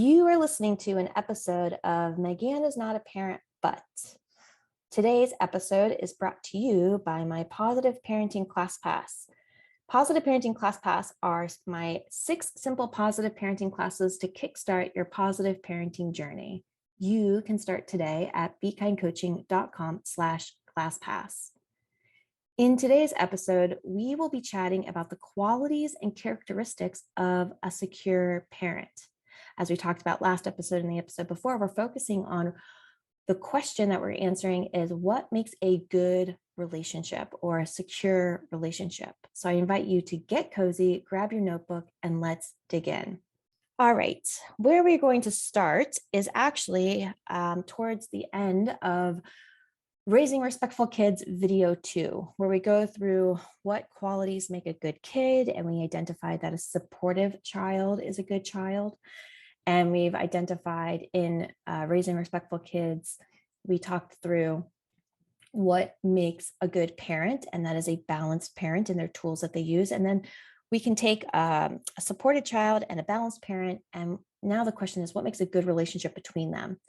You are listening to an episode of Megan is Not a Parent, but today's episode is brought to you by my Positive Parenting Class Pass. Positive Parenting Class Pass are my 6 simple positive parenting classes to kickstart your positive parenting journey. You can start today at bekindcoaching.com/classpass. In today's episode, we will be chatting about the qualities and characteristics of a secure parent. As we talked about last episode and the episode before, we're focusing on the question that we're answering is what makes a good relationship or a secure relationship? So I invite you to get cozy, grab your notebook, and let's dig in. All right, where we're going to start is actually towards the end of Raising Respectful Kids video 2, where we go through what qualities make a good kid, and we identify that a supportive child is a good child. And we've identified in Raising Respectful Kids, we talked through what makes a good parent, and that is a balanced parent and their tools that they use. And then we can take a supported child and a balanced parent. And now the question is, what makes a good relationship between them?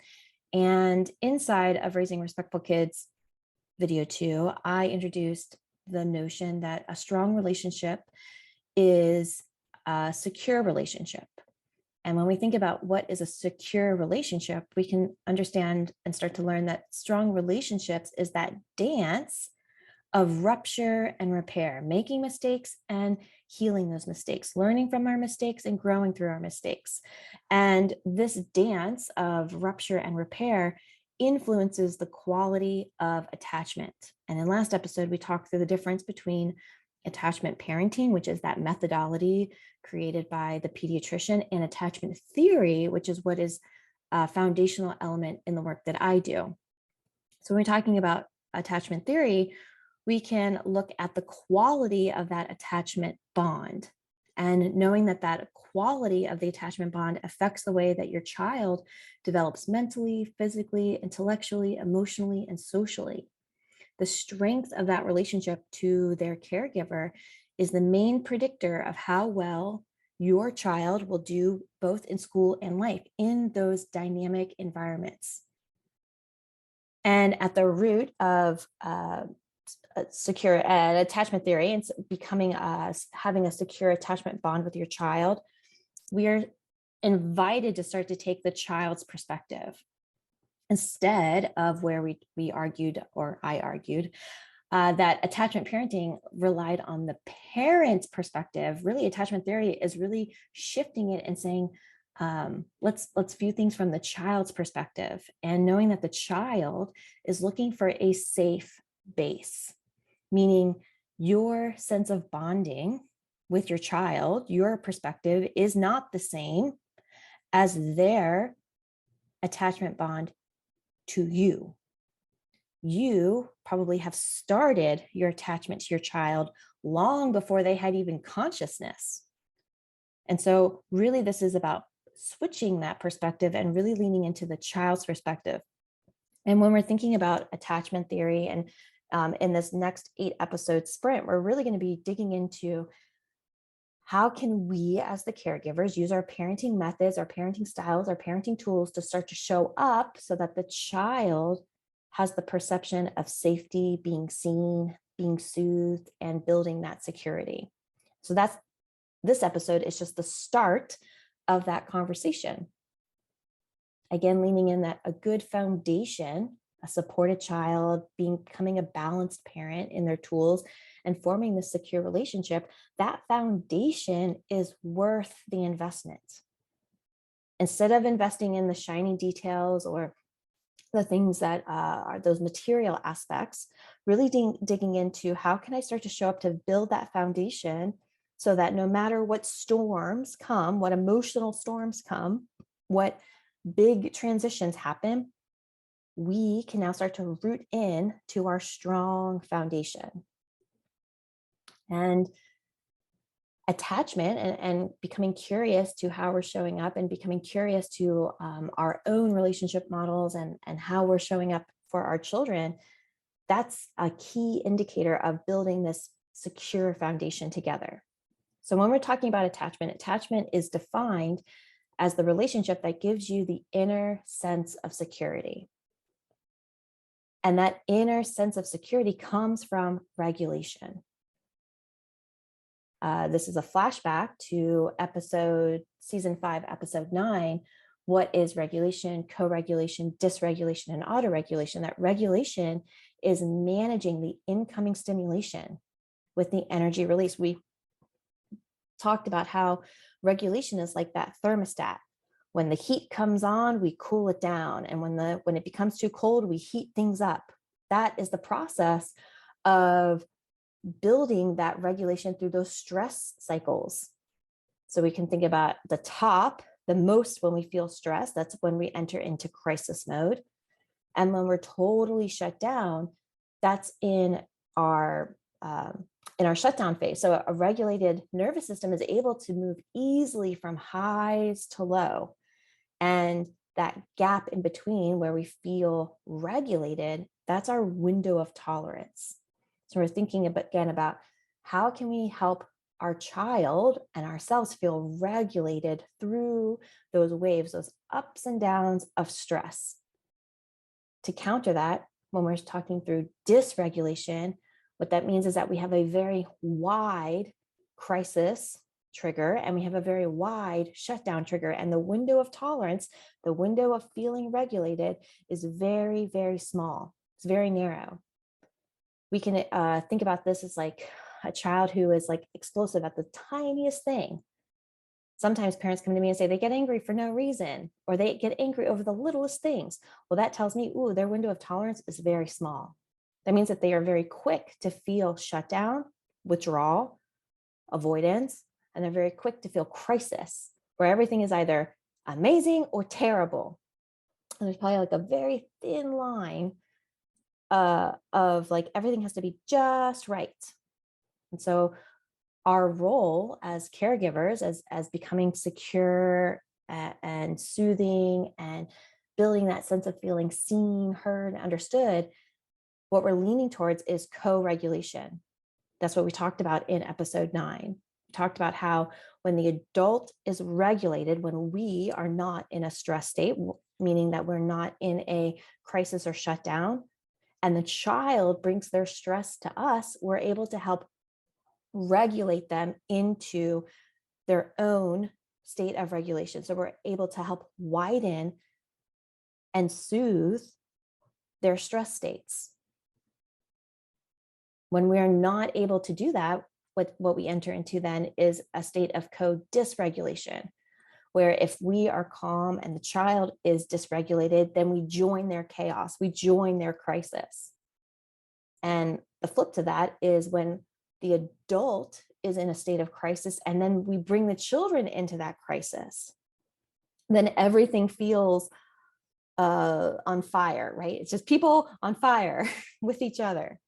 And inside of Raising Respectful Kids video 2, I introduced the notion that a strong relationship is a secure relationship. And when we think about what is a secure relationship, we can understand and start to learn that strong relationships is that dance of rupture and repair, making mistakes and healing those mistakes, learning from our mistakes and growing through our mistakes. And this dance of rupture and repair influences the quality of attachment. And in last episode, we talked through the difference between attachment parenting, which is that methodology created by the pediatrician, and attachment theory, which is what is a foundational element in the work that I do. So when we're talking about attachment theory, we can look at the quality of that attachment bond, and knowing that that quality of the attachment bond affects the way that your child develops mentally, physically, intellectually, emotionally, and socially. The strength of that relationship to their caregiver is the main predictor of how well your child will do both in school and life in those dynamic environments. And at the root of secure attachment theory and becoming having a secure attachment bond with your child, we are invited to start to take the child's perspective instead of where we argued, or I argued, that attachment parenting relied on the parent's perspective. Really, attachment theory is really shifting it and saying, let's view things from the child's perspective, and knowing that the child is looking for a safe base, meaning your sense of bonding with your child, your perspective is not the same as their attachment bond to you. You probably have started your attachment to your child long before they had even consciousness. And so really this is about switching that perspective and really leaning into the child's perspective. And when we're thinking about attachment theory, and in this next 8 episode sprint, we're really going to be digging into how can we as the caregivers use our parenting methods, our parenting styles, our parenting tools to start to show up so that the child has the perception of safety, being seen, being soothed, and building that security. So this episode is just the start of that conversation. Again, leaning in that a good foundation, a supported child, becoming a balanced parent in their tools, and forming this secure relationship, that foundation is worth the investment. Instead of investing in the shiny details or the things that are those material aspects, really digging into how can I start to show up to build that foundation so that no matter what storms come, what emotional storms come, what big transitions happen, we can now start to root in to our strong foundation. And attachment and becoming curious to how we're showing up, and becoming curious to our own relationship models and how we're showing up for our children, that's a key indicator of building this secure foundation together. So when we're talking about attachment is defined as the relationship that gives you the inner sense of security. And that inner sense of security comes from regulation. This is a flashback to season 5, episode 9. What is regulation, co-regulation, dysregulation, and autoregulation? That regulation is managing the incoming stimulation with the energy release. We talked about how regulation is like that thermostat. When the heat comes on, we cool it down. And when it becomes too cold, we heat things up. That is the process of building that regulation through those stress cycles. So we can think about the top, the most when we feel stressed, that's when we enter into crisis mode. And when we're totally shut down, that's in our shutdown phase. So a regulated nervous system is able to move easily from highs to low. And that gap in between where we feel regulated, that's our window of tolerance. So we're thinking again about how can we help our child and ourselves feel regulated through those waves, those ups and downs of stress. To counter that, when we're talking through dysregulation, what that means is that we have a very wide crisis trigger and we have a very wide shutdown trigger. And the window of tolerance, the window of feeling regulated, is very, very small. It's very narrow. We can think about this as like a child who is like explosive at the tiniest thing. Sometimes parents come to me and say they get angry for no reason, or they get angry over the littlest things. Well, that tells me, ooh, their window of tolerance is very small. That means that they are very quick to feel shut down, withdrawal, avoidance, and they're very quick to feel crisis, where everything is either amazing or terrible. And there's probably like a very thin line of like everything has to be just right. And so our role as caregivers, as becoming secure and soothing and building that sense of feeling seen, heard, understood, what we're leaning towards is co-regulation. That's what we talked about in episode 9. We talked about how when the adult is regulated, when we are not in a stress state, meaning that we're not in a crisis or shutdown, and the child brings their stress to us, we're able to help regulate them into their own state of regulation. So we're able to help widen and soothe their stress states. When we are not able to do that, what we enter into then is a state of co-dysregulation, where if we are calm and the child is dysregulated, then we join their chaos, we join their crisis. And the flip to that is when the adult is in a state of crisis and then we bring the children into that crisis, then everything feels on fire, right? It's just people on fire with each other.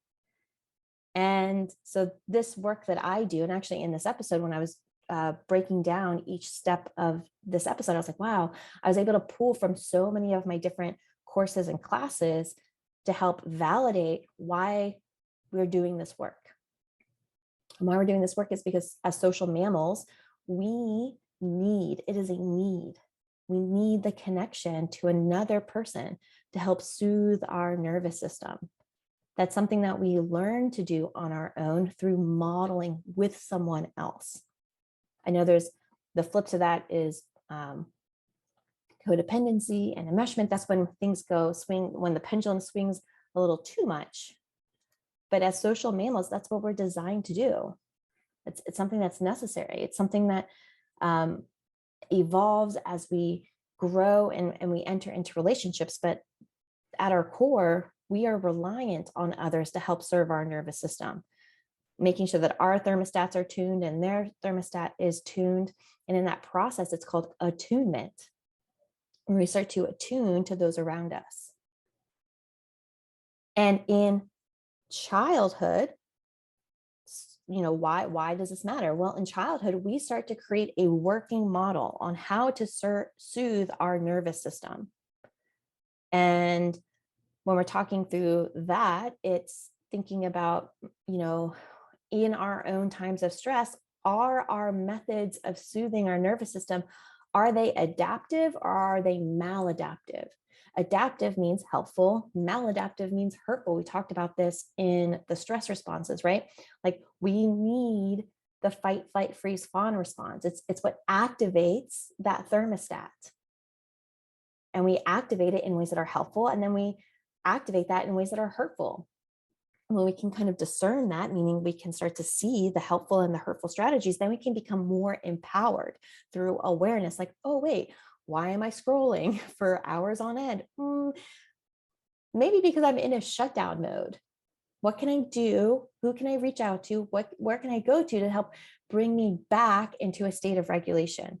And so this work that I do, and actually in this episode, when I was breaking down each step of this episode, I was like, wow, I was able to pull from so many of my different courses and classes to help validate why we're doing this work. And why we're doing this work is because as social mammals, it is a need. We need the connection to another person to help soothe our nervous system. That's something that we learn to do on our own through modeling with someone else. I know there's the flip to that is codependency and enmeshment. That's when things when the pendulum swings a little too much. But as social mammals, that's what we're designed to do. It's something that's necessary. It's something that evolves as we grow and we enter into relationships. But at our core, we are reliant on others to help serve our nervous system, making sure that our thermostats are tuned and their thermostat is tuned. And in that process, it's called attunement, when we start to attune to those around us. And in childhood, why does this matter? Well, in childhood, we start to create a working model on how to soothe our nervous system. And when we're talking through that, it's thinking about, in our own times of stress, are our methods of soothing our nervous system, Are they adaptive or are they maladaptive? Adaptive means helpful, maladaptive means hurtful. We talked about this in the stress responses, right? Like we need the fight, flight, freeze, fawn response. It's what activates that thermostat. And we activate it in ways that are helpful, and then we activate that in ways that are hurtful. When we can kind of discern that, meaning we can start to see the helpful and the hurtful strategies, then we can become more empowered through awareness. Like, oh, wait, why am I scrolling for hours on end? Maybe because I'm in a shutdown mode. What can I do? Who can I reach out to? Where can I go to help bring me back into a state of regulation?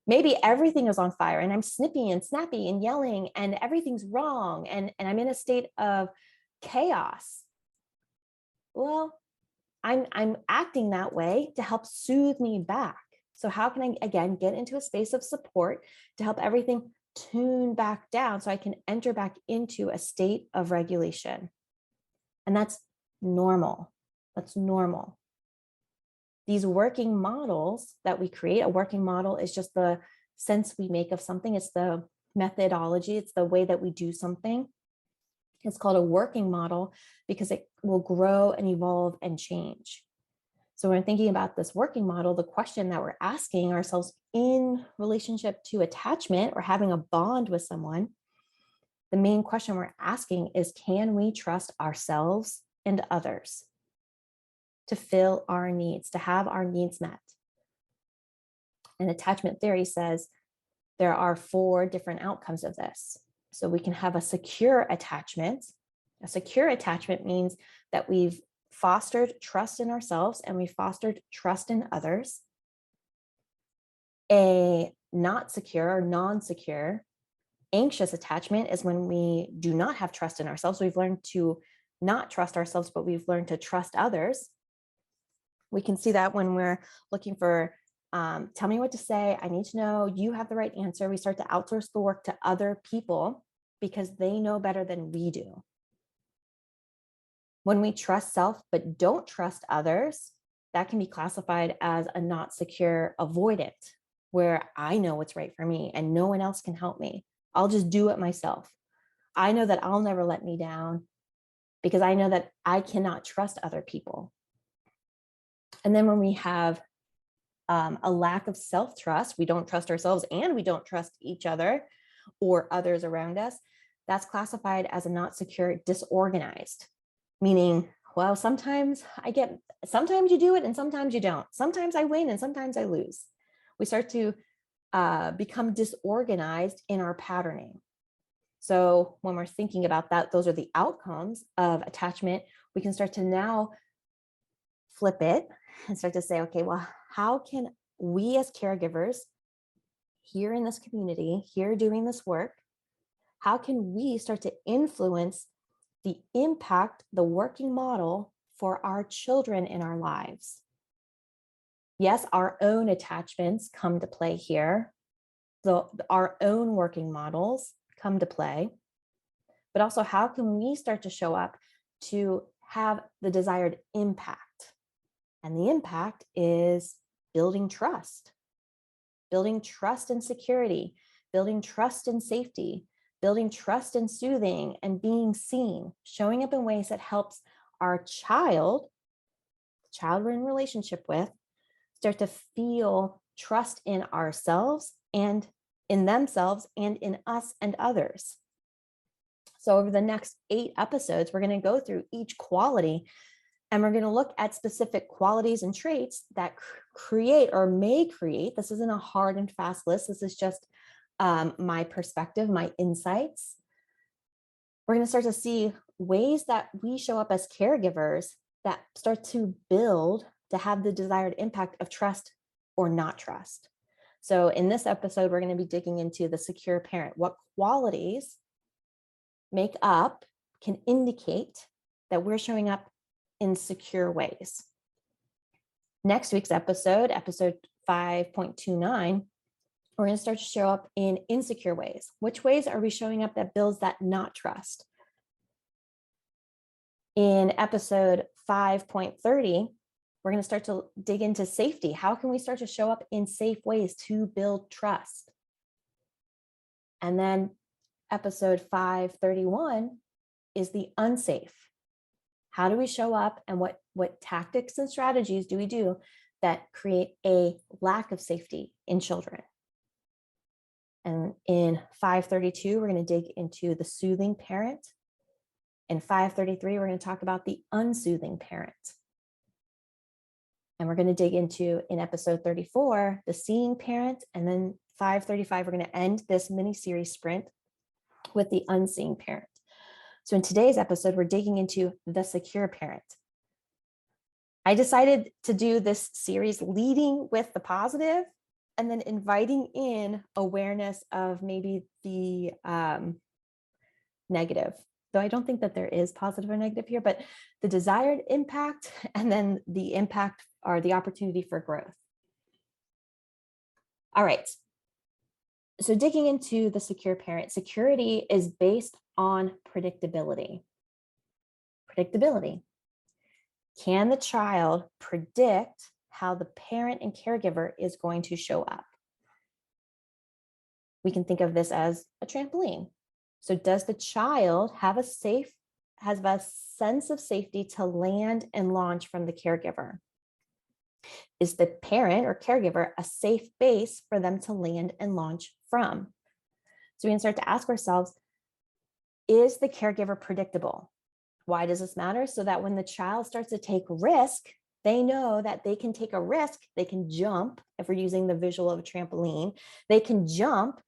Maybe everything is on fire and I'm snippy and snappy and yelling and everything's wrong and I'm in a state of chaos. Well, I'm acting that way to help soothe me back. So how can I, again, get into a space of support to help everything tune back down so I can enter back into a state of regulation? And that's normal. That's normal. These working models that we create, a working model is just the sense we make of something. It's the methodology. It's the way that we do something. It's called a working model because it will grow and evolve and change. So when we're thinking about this working model, the question that we're asking ourselves in relationship to attachment or having a bond with someone, the main question we're asking is, can we trust ourselves and others to fill our needs, to have our needs met? And attachment theory says there are 4 different outcomes of this. So we can have a secure attachment. A secure attachment means that we've fostered trust in ourselves and we fostered trust in others. A not secure or non-secure, anxious attachment is when we do not have trust in ourselves. We've learned to not trust ourselves, but we've learned to trust others. We can see that when we're looking for, tell me what to say, I need to know, you have the right answer. We start to outsource the work to other people because they know better than we do. When we trust self but don't trust others, that can be classified as a not secure avoidant, where I know what's right for me and no one else can help me. I'll just do it myself. I know that I'll never let me down because I know that I cannot trust other people. And then when we have a lack of self-trust, we don't trust ourselves and we don't trust each other or others around us, that's classified as a not secure disorganized, meaning, well, sometimes you do it and sometimes you don't. Sometimes I win and sometimes I lose. We start to become disorganized in our patterning. So when we're thinking about that, those are the outcomes of attachment. We can start to now flip it and start to say, okay, well, how can we as caregivers here in this community, here doing this work, how can we start to influence the impact, the working model for our children in our lives? Yes, our own attachments come to play here. Our own working models come to play, but also how can we start to show up to have the desired impact? And the impact is building trust and security, building trust and safety, building trust and soothing and being seen, showing up in ways that helps our child we're in relationship with, start to feel trust in ourselves and in themselves and in us and others. So over the next 8 episodes, we're going to go through each quality and we're going to look at specific qualities and traits that create or may create. This isn't a hard and fast list. This is just my perspective, my insights. We're going to start to see ways that we show up as caregivers that start to build to have the desired impact of trust or not trust. So in this episode, we're going to be digging into the secure parent. What qualities can indicate that we're showing up in secure ways. Next week's episode 5.29, we're going to start to show up in insecure ways. Which ways are we showing up that builds that not trust? In episode 5.30, We're going to start to dig into safety. How can we start to show up in safe ways to build trust? And then episode 531 is the unsafe. How do we show up, and what tactics and strategies do we do that create a lack of safety in children? And in 532, we're going to dig into the soothing parent. In 533, we're going to talk about the unsoothing parent. And we're going to dig into, in episode 34, the seeing parent. And then 535, we're going to end this mini series sprint with the unseeing parent. So in today's episode, we're digging into the secure parent. I decided to do this series leading with the positive and then inviting in awareness of maybe the negative, though I don't think that there is positive or negative here, but the desired impact and then the impact or the opportunity for growth. All right. So digging into the secure parent, security is based on predictability. Predictability. Can the child predict how the parent and caregiver is going to show up? We can think of this as a trampoline. So does the child have a sense of safety to land and launch from the caregiver? Is the parent or caregiver a safe base for them to land and launch from? So we can start to ask ourselves, is the caregiver predictable? Why does this matter? So that when the child starts to take risk, they know that they can take a risk, they can jump. If we're using the visual of a trampoline, they can jump,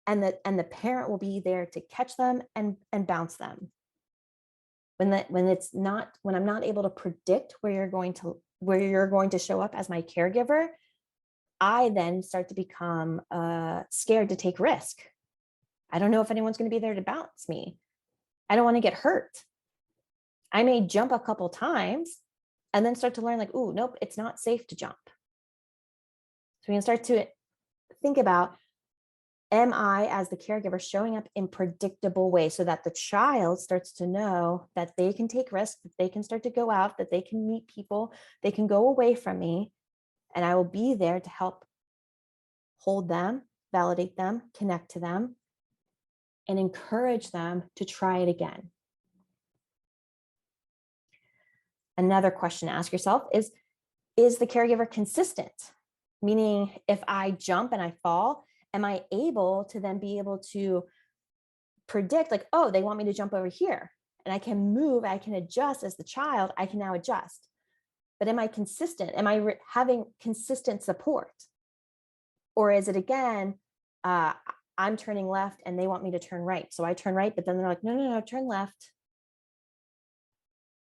and the parent will be there to catch them and bounce them. When I'm not able to predict where you're going to show up as my caregiver, I then start to become scared to take risk. I don't know if anyone's going to be there to bounce me. I don't want to get hurt. I may jump a couple times and then start to learn like, ooh, nope, it's not safe to jump. So we can start to think about, am I, as the caregiver, showing up in predictable ways so that the child starts to know that they can take risks, that they can start to go out, that they can meet people, they can go away from me, and I will be there to help hold them, validate them, connect to them, and encourage them to try it again. Another question to ask yourself is the caregiver consistent? Meaning, if I jump and I fall, am I able to predict, like, oh, they want me to jump over here, and I can move, I can adjust as the child, I can now adjust. But am I consistent? Am I having consistent support? Or is it, again, I'm turning left and they want me to turn right, so I turn right, but then they're like, no, turn left.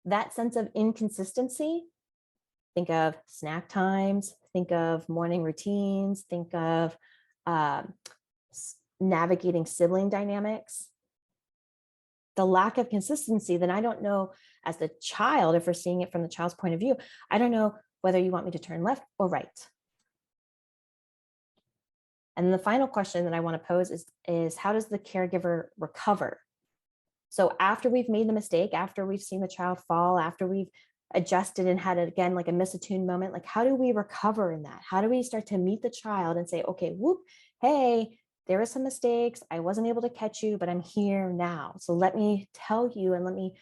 That sense of inconsistency, think of snack times, think of morning routines, think of navigating sibling dynamics. The lack of consistency, then I don't know, as the child, if we're seeing it from the child's point of view, I don't know whether you want me to turn left or right. And the final question that I want to pose is how does the caregiver recover? So after we've made the mistake, after we've seen the child fall, after we've adjusted and had it again, like a misattuned moment, like, how do we recover in that? How do we start to meet the child and say, okay, whoop, hey, there were some mistakes. I wasn't able to catch you, but I'm here now. So let me tell you and let me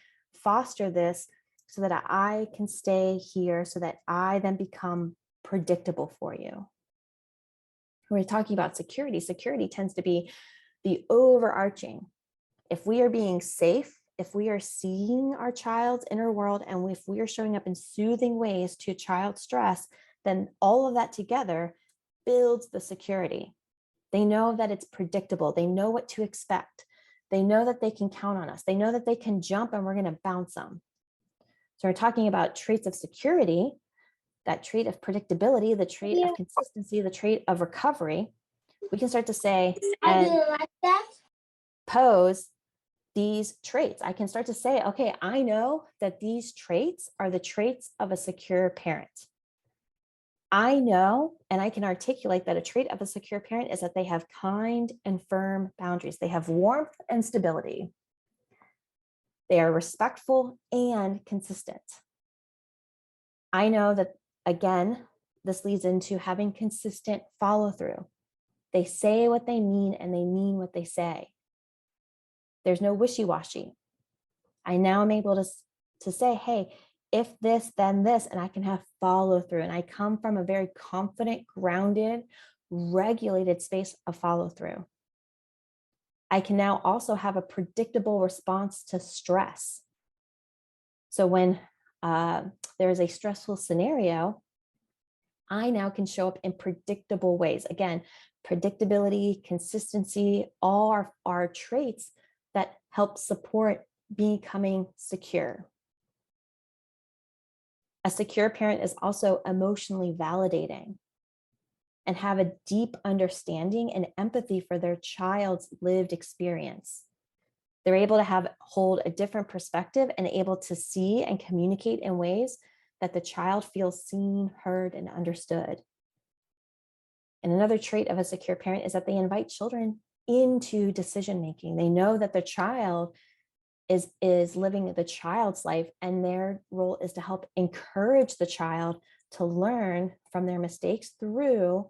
foster this so that I can stay here, so that I then become predictable for you. When we're talking about security, security tends to be the overarching. If we are being safe, if we are seeing our child's inner world, and if we are showing up in soothing ways to child stress, then all of that together builds the security. They know that it's predictable. They know what to expect. They know that they can count on us. They know that they can jump and we're going to bounce them. So we're talking about traits of security, that trait of predictability, the trait of consistency, the trait of recovery. We can start to say and pose these traits. I can start to say, okay, I know that these traits are the traits of a secure parent. I know, and I can articulate that a trait of a secure parent is that they have kind and firm boundaries. They have warmth and stability. They are respectful and consistent. I know that, again, this leads into having consistent follow through. They say what they mean and they mean what they say. There's no wishy-washy. I now am able to say, hey, if this, then this, and I can have follow through. And I come from a very confident, grounded, regulated space of follow through. I can now also have a predictable response to stress. So when there is a stressful scenario, I now can show up in predictable ways. Again, predictability, consistency, all are traits that help support becoming secure. A secure parent is also emotionally validating and have a deep understanding and empathy for their child's lived experience. They're able to hold a different perspective and able to see and communicate in ways that the child feels seen, heard, and understood. And another trait of a secure parent is that they invite children into decision making. They know that the child is living the child's life, and their role is to help encourage the child to learn from their mistakes through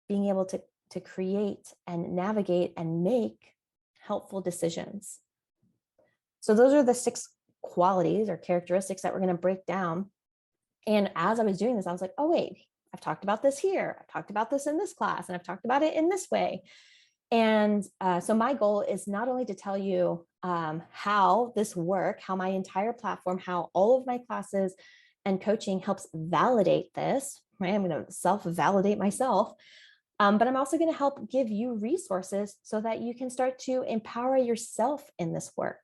being able to create and navigate and make helpful decisions. So those are the 6 qualities or characteristics that we're going to break down. And as I was doing this, I was like, oh, wait, I've talked about this here. I've talked about this in this class, and I've talked about it in this way. And so my goal is not only to tell you how this works, how my entire platform, how all of my classes and coaching helps validate this, right? I'm going to self-validate myself. But I'm also going to help give you resources so that you can start to empower yourself in this work.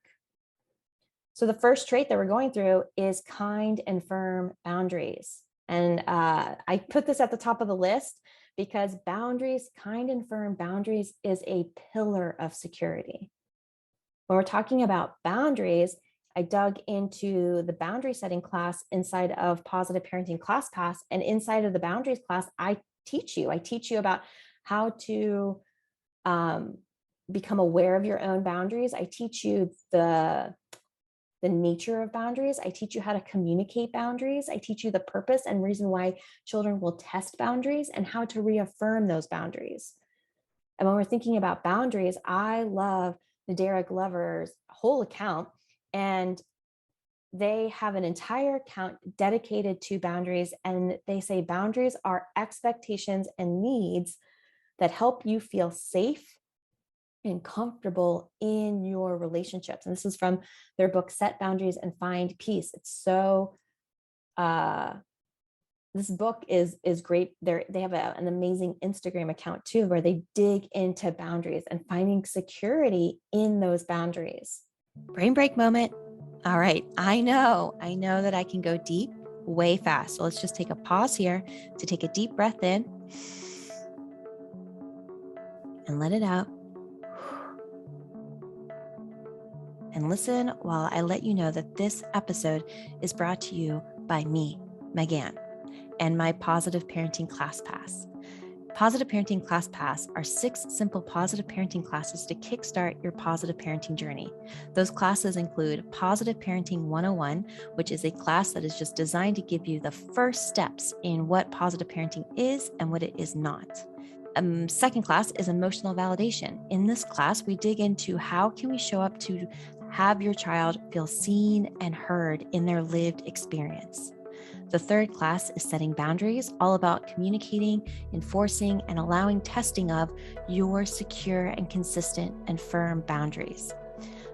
So the first trait that we're going through is kind and firm boundaries. And I put this at the top of the list because boundaries, kind and firm boundaries, is a pillar of security. When we're talking about boundaries, I dug into the boundary setting class inside of Positive Parenting ClassPass. And inside of the boundaries class, I teach you about how to become aware of your own boundaries. I teach you the nature of boundaries. I teach you how to communicate boundaries. I teach you the purpose and reason why children will test boundaries and how to reaffirm those boundaries. And when we're thinking about boundaries, I love the Glover's whole account, and they have an entire account dedicated to boundaries. And they say boundaries are expectations and needs that help you feel safe and comfortable in your relationships. And this is from their book, Set Boundaries and Find Peace. It's so, this book is great. They have an amazing Instagram account too, where they dig into boundaries and finding security in those boundaries. Brain break moment. All right, I know that I can go deep way fast. So let's just take a pause here to take a deep breath in and let it out. And listen while I let you know that this episode is brought to you by me, Megan, and my Positive Parenting ClassPass. Positive Parenting ClassPass are 6 simple positive parenting classes to kickstart your positive parenting journey. Those classes include Positive Parenting 101, which is a class that is just designed to give you the first steps in what positive parenting is and what it is not. Second class is Emotional Validation. In this class, we dig into how can we show up to have your child feel seen and heard in their lived experience. The third class is Setting Boundaries, all about communicating, enforcing, and allowing testing of your secure and consistent and firm boundaries.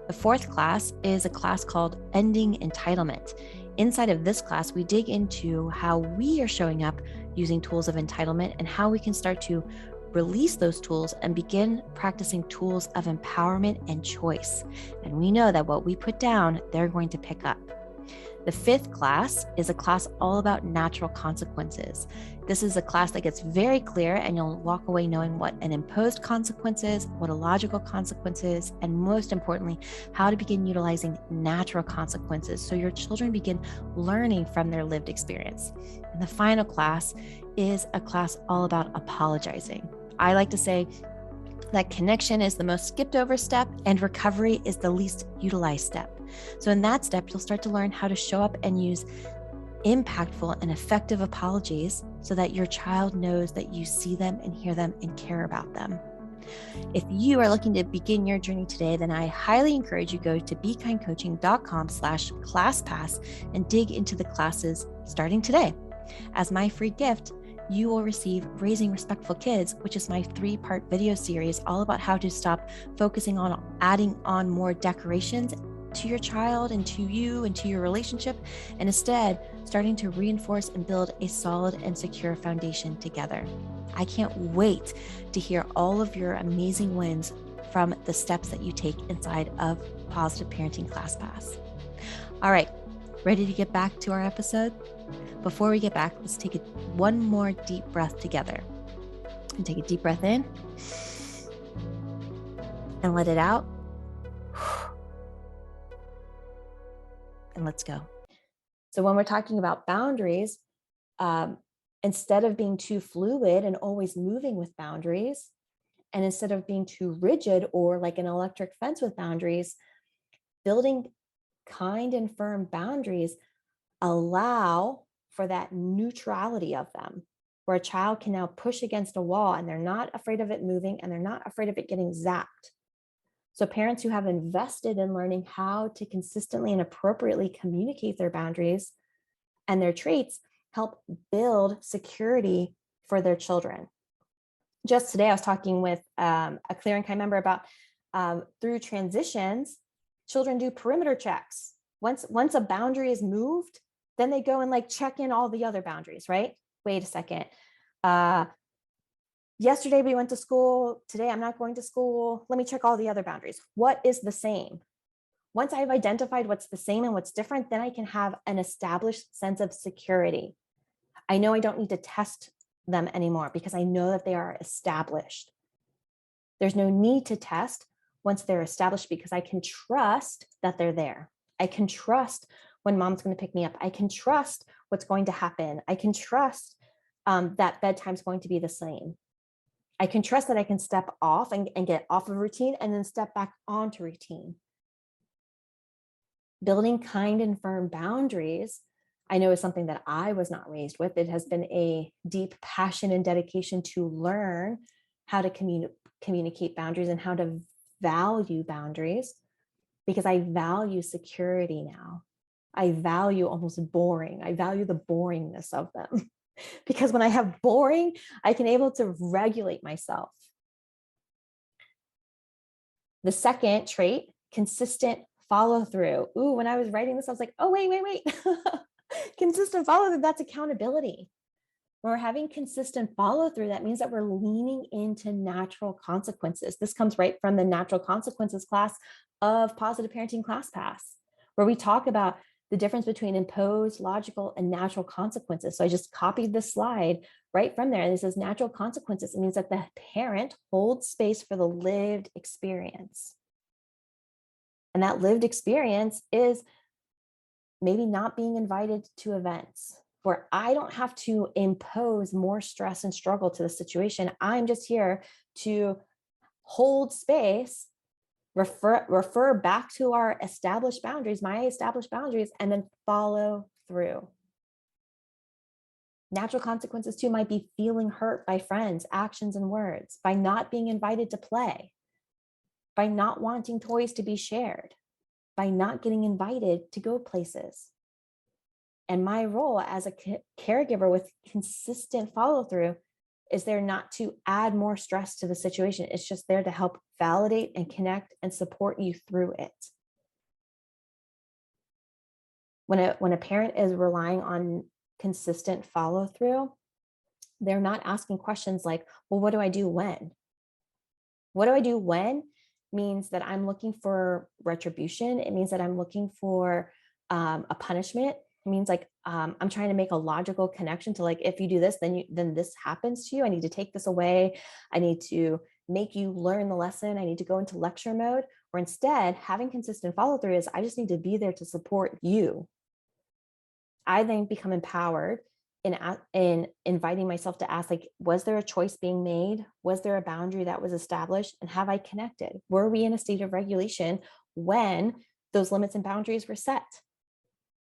The fourth class is a class called Ending Entitlement. Inside of this class, we dig into how we are showing up using tools of entitlement and how we can start to release those tools and begin practicing tools of empowerment and choice. And we know that what we put down, they're going to pick up. The fifth class is a class all about natural consequences. This is a class that gets very clear, and you'll walk away knowing what an imposed consequence is, what a logical consequence is, and most importantly, how to begin utilizing natural consequences so your children begin learning from their lived experience. And the final class is a class all about apologizing. I like to say that connection is the most skipped over step and recovery is the least utilized step. So in that step, you'll start to learn how to show up and use impactful and effective apologies so that your child knows that you see them and hear them and care about them. If you are looking to begin your journey today, then I highly encourage you go to bekindcoaching.com/classpass and dig into the classes starting today. As my free gift, you will receive Raising Respectful Kids, which is my 3-part video series all about how to stop focusing on adding on more decorations to your child and to you and to your relationship, and instead starting to reinforce and build a solid and secure foundation together. I can't wait to hear all of your amazing wins from the steps that you take inside of Positive Parenting ClassPass. All right, ready to get back to our episode? Before we get back, let's take one more deep breath together. And take a deep breath in and let it out. And let's go. So when we're talking about boundaries, instead of being too fluid and always moving with boundaries, and instead of being too rigid or like an electric fence with boundaries, building kind and firm boundaries allow for that neutrality of them, where a child can now push against a wall and they're not afraid of it moving and they're not afraid of it getting zapped. So parents who have invested in learning how to consistently and appropriately communicate their boundaries and their traits help build security for their children. Just today, I was talking with a Clear and Kind member about through transitions, children do perimeter checks. Once a boundary is moved, then they go and like check in all the other boundaries, right? Wait a second. Yesterday we went to school. Today I'm not going to school. Let me check all the other boundaries. What is the same? Once I've identified what's the same and what's different, then I can have an established sense of security. I know I don't need to test them anymore because I know that they are established. There's no need to test once they're established because I can trust that they're there. I can trust when mom's going to pick me up. I can trust what's going to happen. I can trust that bedtime's going to be the same. I can trust that I can step off and get off of routine and then step back onto routine. Building kind and firm boundaries, I know, is something that I was not raised with. It has been a deep passion and dedication to learn how to communicate boundaries and how to value boundaries, because I value security now. I value almost boring. I value the boringness of them because when I have boring, I can able to regulate myself. The second trait, consistent follow through. Ooh, when I was writing this, I was like, oh, wait. Consistent follow through, that's accountability. When we're having consistent follow through, that means that we're leaning into natural consequences. This comes right from the natural consequences class of Positive Parenting ClassPass, where we talk about the difference between imposed, logical, and natural consequences. So I just copied this slide right from there. And it says natural consequences. It means that the parent holds space for the lived experience. And that lived experience is maybe not being invited to events where I don't have to impose more stress and struggle to the situation. I'm just here to hold space, refer back to our established boundaries, my established boundaries, and then follow through. Natural consequences too might be feeling hurt by friends, actions, and words, by not being invited to play, by not wanting toys to be shared, by not getting invited to go places. And my role as a caregiver with consistent follow through is there not to add more stress to the situation. It's just there to help validate and connect and support you through it. When a parent is relying on consistent follow through, they're not asking questions like, well, what do I do when? What do I do when means that I'm looking for retribution. It means that I'm looking for a punishment. It means like I'm trying to make a logical connection to like, if you do this, then this happens to you. I need to take this away. I need to make you learn the lesson. I need to go into lecture mode. Or instead, having consistent follow through is I just need to be there to support you. I then become empowered in inviting myself to ask, like, was there a choice being made? Was there a boundary that was established? And have I connected? Were we in a state of regulation when those limits and boundaries were set?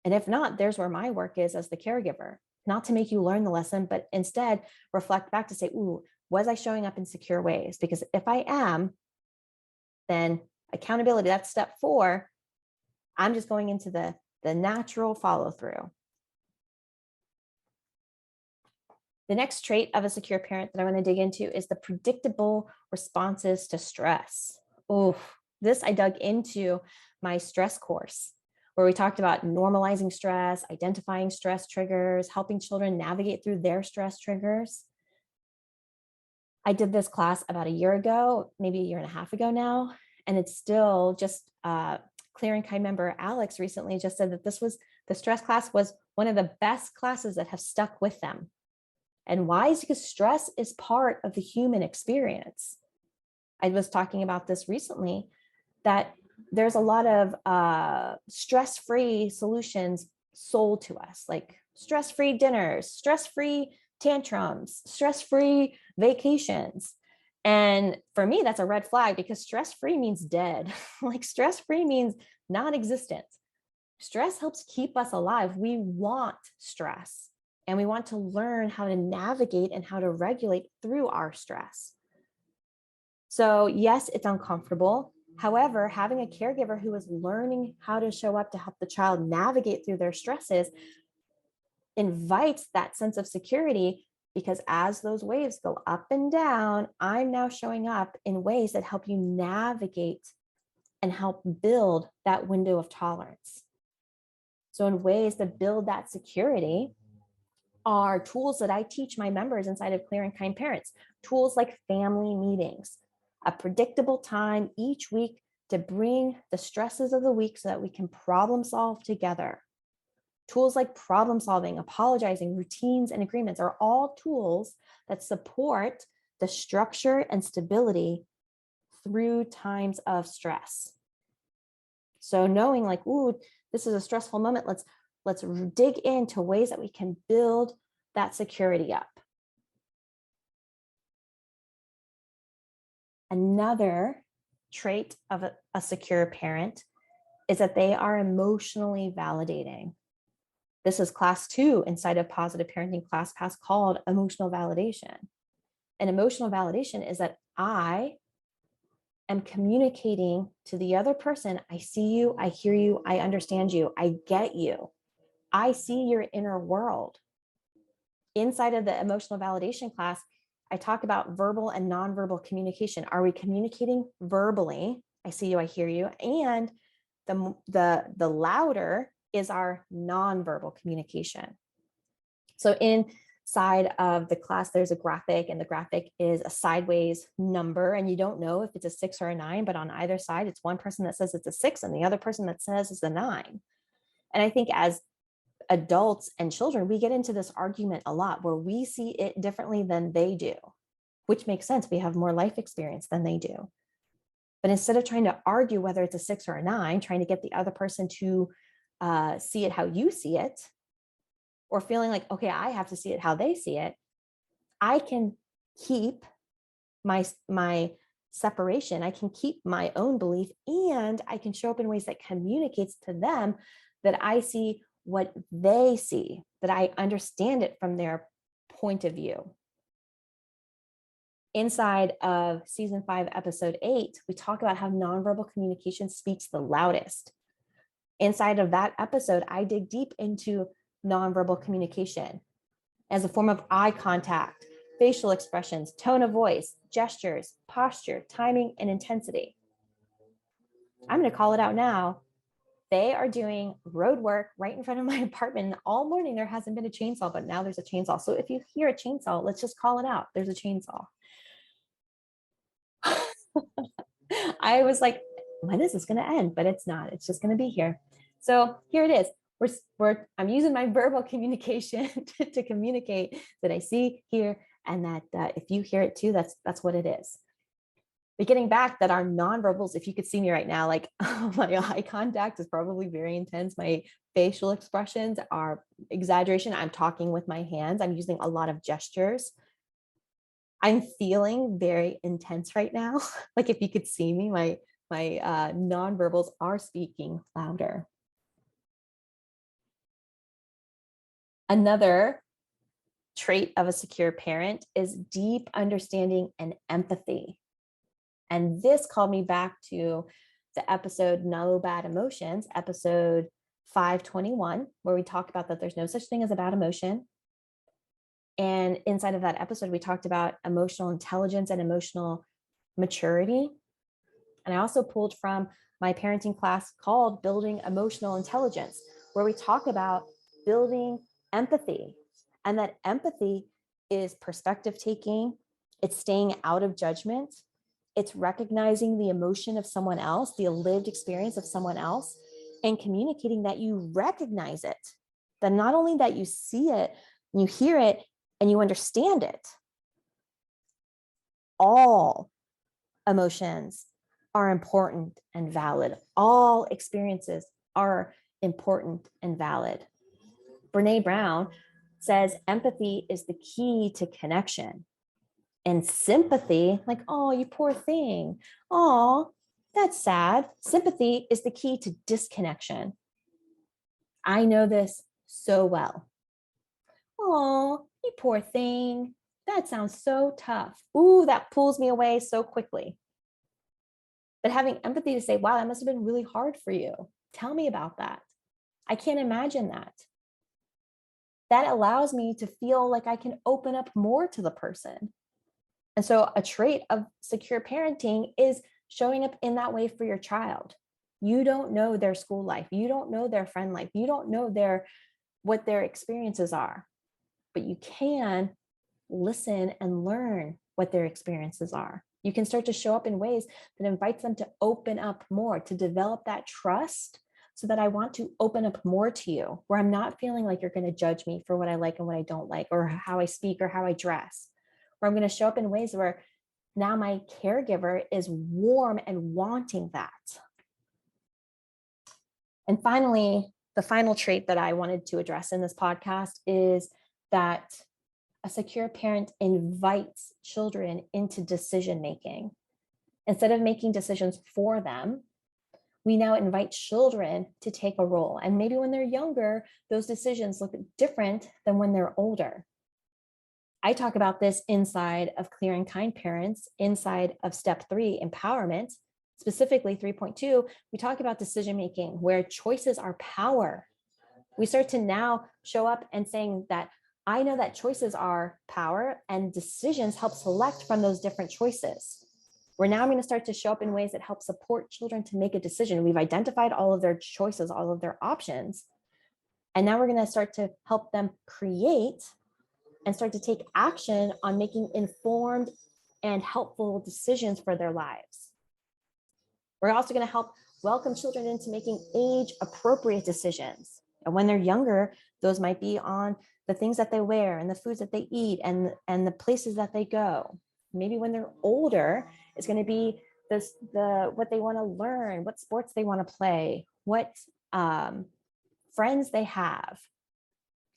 And if not, there's where my work is as the caregiver, not to make you learn the lesson, but instead reflect back to say, ooh, was I showing up in secure ways? Because if I am, then accountability, that's step 4. I'm just going into the natural follow through. The next trait of a secure parent that I want to dig into is the predictable responses to stress. Oh, this I dug into my stress course where we talked about normalizing stress, identifying stress triggers, helping children navigate through their stress triggers. I did this class about a year ago, maybe a year and a half ago now, and it's still just Clear and Kind member Alex recently just said that the stress class was one of the best classes that have stuck with them. And why? Is because stress is part of the human experience. I was talking about this recently, that there's a lot of stress-free solutions sold to us, like stress-free dinners, stress-free tantrums, stress-free vacations. And for me, that's a red flag because stress-free means dead. Like stress-free means non-existent. Stress helps keep us alive. We want stress. And we want to learn how to navigate and how to regulate through our stress. So yes, it's uncomfortable. However, having a caregiver who is learning how to show up to help the child navigate through their stresses invites that sense of security, because as those waves go up and down, I'm now showing up in ways that help you navigate and help build that window of tolerance. So in ways that build that security are tools that I teach my members inside of Clear and Kind Parents, tools like family meetings, a predictable time each week to bring the stresses of the week so that we can problem solve together. Tools like problem solving, apologizing, routines, and agreements are all tools that support the structure and stability through times of stress. So knowing like, ooh, this is a stressful moment, let's dig into ways that we can build that security up. Another trait of a secure parent is that they are emotionally validating. This is class 2 inside of Positive Parenting Class Pass called emotional validation. And emotional validation is that I am communicating to the other person, I see you, I hear you, I understand you, I get you. I see your inner world. Inside of the emotional validation class, I talk about verbal and nonverbal communication. Are we communicating verbally? I see you, I hear you. And the louder is our nonverbal communication. So inside of the class, there's a graphic, and the graphic is a sideways number, and you don't know if it's a 6 or a 9, but on either side, it's one person that says it's a 6 and the other person that says it's a 9. And I think as adults and children, we get into this argument a lot where we see it differently than they do, which makes sense. We have more life experience than they do. But instead of trying to argue whether it's a 6 or a 9, trying to get the other person to see it how you see it, or feeling like, okay, I have to see it how they see it, I can keep my separation. I can keep my own belief, and I can show up in ways that communicates to them that I see what they see, that I understand it from their point of view. Inside of season 5, episode 8, we talk about how nonverbal communication speaks the loudest. Inside of that episode, I dig deep into nonverbal communication as a form of eye contact, facial expressions, tone of voice, gestures, posture, timing, and intensity. I'm going to call it out now. They are doing road work right in front of my apartment. All morning, there hasn't been a chainsaw, but now there's a chainsaw. So if you hear a chainsaw, let's just call it out. There's a chainsaw. I was like, when is this going to end? But it's not. It's just going to be here. So here it is. I'm using my verbal communication to communicate that I see, hear, and that if you hear it too, that's what it is. But getting back, that our nonverbals, if you could see me right now, like my eye contact is probably very intense. My facial expressions are exaggeration. I'm talking with my hands. I'm using a lot of gestures. I'm feeling very intense right now. Like if you could see me, my nonverbals are speaking louder. Another trait of a secure parent is deep understanding and empathy. And this called me back to the episode No Bad Emotions, episode 521, where we talked about that there's no such thing as a bad emotion. And inside of that episode, we talked about emotional intelligence and emotional maturity. And I also pulled from my parenting class called Building Emotional Intelligence, where we talk about building empathy, and that empathy is perspective taking, it's staying out of judgment, it's recognizing the emotion of someone else, the lived experience of someone else, and communicating that you recognize it, that not only that you see it, you hear it, and you understand it. All emotions are important and valid. All experiences are important and valid. Brene Brown says empathy is the key to connection. And sympathy, like, oh, you poor thing. Oh, that's sad. Sympathy is the key to disconnection. I know this so well. Oh, you poor thing. That sounds so tough. Ooh, that pulls me away so quickly. But having empathy to say, wow, that must have been really hard for you. Tell me about that. I can't imagine that. That allows me to feel like I can open up more to the person. And so a trait of secure parenting is showing up in that way for your child. You don't know their school life. You don't know their friend life. You don't know what their experiences are, but you can listen and learn what their experiences are. You can start to show up in ways that invites them to open up more, to develop that trust, so that I want to open up more to you, where I'm not feeling like you're going to judge me for what I like and what I don't like, or how I speak or how I dress, where I'm going to show up in ways where now my caregiver is warm and wanting that. And finally, the final trait that I wanted to address in this podcast is that a secure parent invites children into decision making. Instead of making decisions for them, we now invite children to take a role. And maybe when they're younger, those decisions look different than when they're older. I talk about this inside of Clear and Kind Parents, inside of step 3, empowerment, specifically 3.2, we talk about decision making, where choices are power. We start to now show up and saying that I know that choices are power and decisions help select from those different choices. We're now going to start to show up in ways that help support children to make a decision. We've identified all of their choices, all of their options. And now we're going to start to help them create and start to take action on making informed and helpful decisions for their lives. We're also going to help welcome children into making age appropriate decisions. And when they're younger, those might be on the things that they wear and the foods that they eat and the places that they go. Maybe when they're older, it's going to be what they want to learn, what sports they want to play, what friends they have.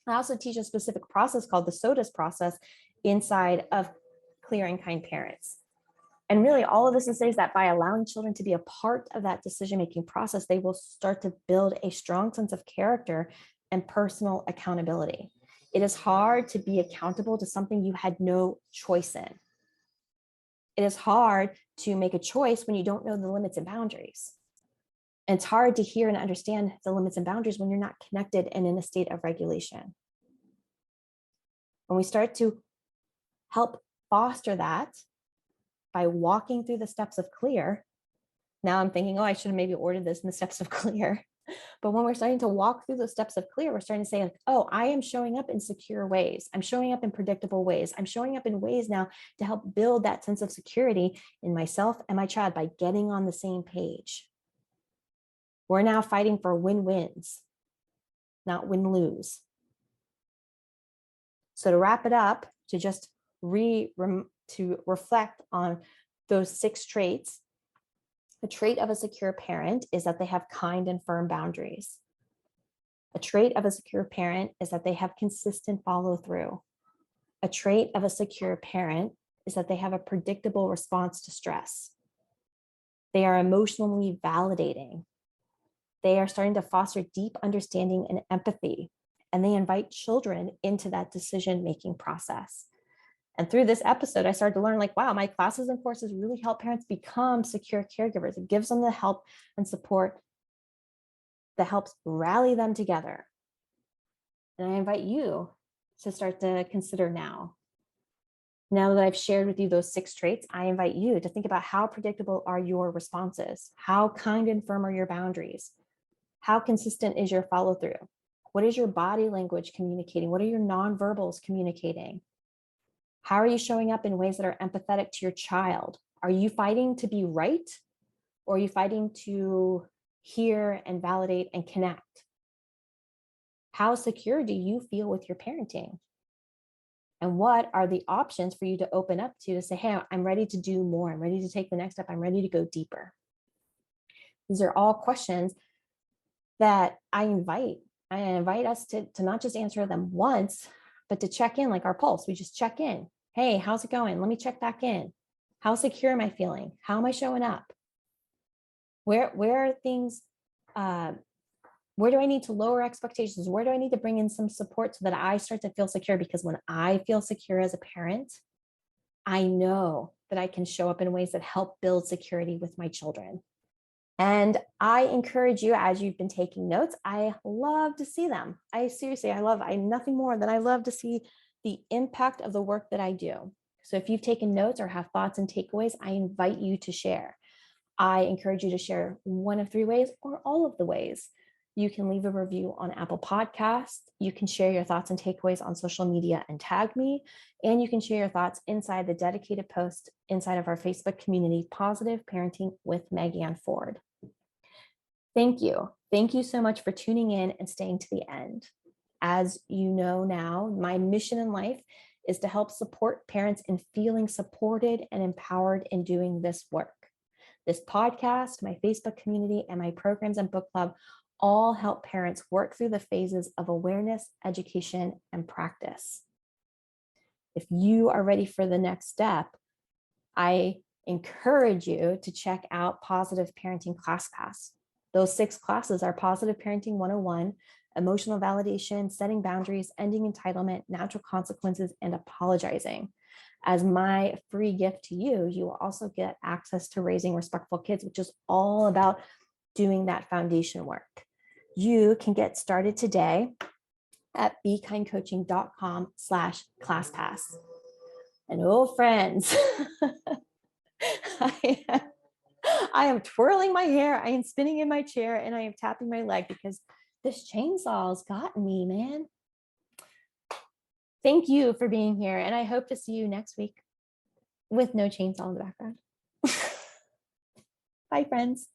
I also teach a specific process called the SOTUS process inside of Clear and Kind Parents. And really all of this is that by allowing children to be a part of that decision-making process, they will start to build a strong sense of character and personal accountability. It is hard to be accountable to something you had no choice in. It is hard to make a choice when you don't know the limits and boundaries. And it's hard to hear and understand the limits and boundaries when you're not connected and in a state of regulation. When we start to help foster that by walking through the steps of Clear, now I'm thinking, oh, I should have maybe ordered this in the steps of Clear. But when we're starting to walk through those steps of Clear, we're starting to say, oh, I am showing up in secure ways. I'm showing up in predictable ways. I'm showing up in ways now to help build that sense of security in myself and my child by getting on the same page. We're now fighting for win-wins, not win-lose. So to wrap it up, to just to reflect on those 6 traits, a trait of a secure parent is that they have kind and firm boundaries. A trait of a secure parent is that they have consistent follow through. A trait of a secure parent is that they have a predictable response to stress. They are emotionally validating. They are starting to foster deep understanding and empathy. and they invite children into that decision-making process. And through this episode, I started to learn, like, wow, my classes and courses really help parents become secure caregivers. It gives them the help and support that helps rally them together. And I invite you to start to consider now. Now that I've shared with you those 6 traits, I invite you to think about how predictable are your responses? How kind and firm are your boundaries? How consistent is your follow through? What is your body language communicating? What are your nonverbals communicating? How are you showing up in ways that are empathetic to your child? Are you fighting to be right? Or are you fighting to hear and validate and connect? How secure do you feel with your parenting? And what are the options for you to open up to say, hey, I'm ready to do more. I'm ready to take the next step. I'm ready to go deeper. These are all questions that I invite us to not just answer them once, but to check in like our pulse. We just check in. Hey, how's it going? Let me check back in. How secure am I feeling? How am I showing up? Where are things, where do I need to lower expectations? Where do I need to bring in some support so that I start to feel secure? Because when I feel secure as a parent, I know that I can show up in ways that help build security with my children. And I encourage you, as you've been taking notes, I love to see them. I nothing more than I love to see the impact of the work that I do. So if you've taken notes or have thoughts and takeaways, I invite you to share. I encourage you to share one of 3 ways or all of the ways. You can leave a review on Apple Podcasts. You can share your thoughts and takeaways on social media and tag me. And you can share your thoughts inside the dedicated post inside of our Facebook community, Positive Parenting with Megan Ford. Thank you. Thank you so much for tuning in and staying to the end. As you know now, my mission in life is to help support parents in feeling supported and empowered in doing this work. This podcast, my Facebook community, and my programs and book club all help parents work through the phases of awareness, education, and practice. If you are ready for the next step, I encourage you to check out Positive Parenting ClassPass. Those 6 classes are Positive Parenting 101, Emotional Validation, Setting Boundaries, Ending Entitlement, Natural Consequences, and Apologizing. As my free gift to you, you will also get access to Raising Respectful Kids, which is all about doing that foundation work. You can get started today at bekindcoaching.com/ClassPass. And oh, friends, I am twirling my hair, I am spinning in my chair, and I am tapping my leg because this chainsaw's gotten me, man. Thank you for being here, and I hope to see you next week with no chainsaw in the background. Bye, friends.